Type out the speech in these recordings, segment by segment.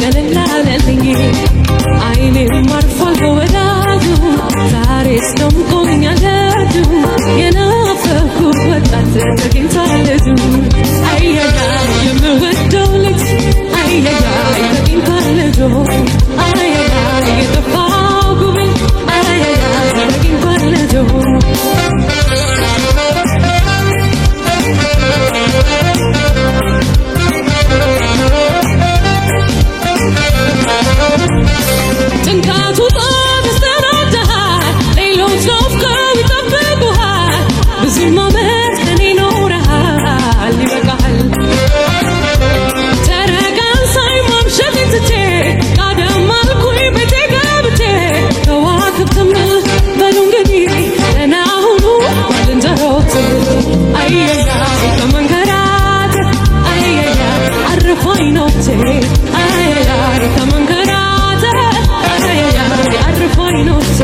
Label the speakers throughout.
Speaker 1: ገለላለልኝ አይኔ ማርፏል ወዳጁ ዛሬ ስቶምቆኛል የናፈኩት ወጣት ተገኝቷለቱ አያያ የምወደው ልጅ አያያ ተገኝቷለቱ አያያ የጠፋው ጉብል አያያ ተገኝቷለቱ ጥንቃቱ ተስተናደሃል ሌሎች ናፍቀው ይጠብቁሃል ብዙ ዓመት ከኔ ኖረሃል ይበቃሃል ተረጋን ሳይማምሸት ትቼ ቀደም አልኩኝ ቤቴ ገብቼ ከዋክብትም በሉ እንግዲህ ደህና ሁኑ ባልንጀሮች አየያ ከመንገራት አየያ አረፋኝ ኖቼ አየያ ከመንገራት አየያ አረፋኝ ኖቼ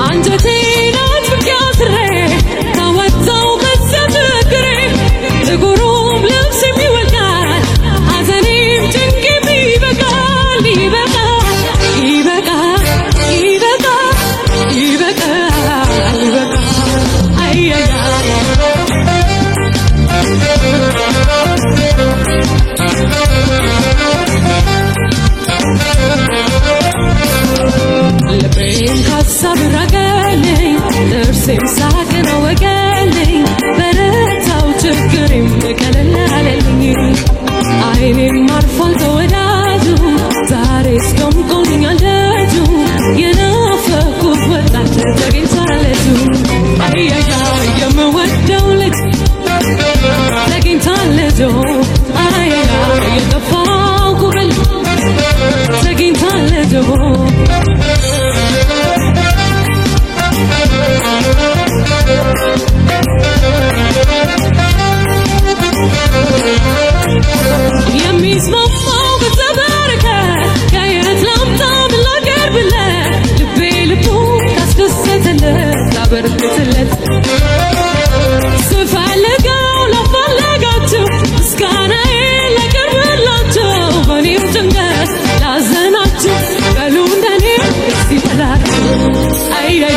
Speaker 1: አንጀቴን አጥብቄ ካወጣው ከሰትግሬ ጥቁሩም ልብስ የሚወልቃል ሐዘኔም ጭንቄም ይበቃል ይበቃል ይበቃል ይበቃል ይበቃል ይበቃል አየያ ልቤን ካሳብ ራቀልኝ ጥርሴም ሳቅን አወቀልኝ በረታው ችግሬም ቀለላለልኝ አይኔም አርፏል ተወዳጁ ዛሬ ስቶምቆኛል ደጁ የናፈኩት ወጣት ተገኝቷለቱ አያያ የምወደው ልጅ ተገኝቷለቱ አያያ የጠፋው ጉብል ተገኝቷለቱ የሚስማማው በተበረከት ከየት ላምጣ ምን ላቀርብለት ልቤ ልቡ ካስደሰተለት ላበረክትለት ስፈልገው ላፈለጋችሁ ምስጋናዬን ላቀርብላችሁ በኔው ጭንቀት ላዘናችሁ በሉ እንደኔ ደስ ይበላችሁ አያያ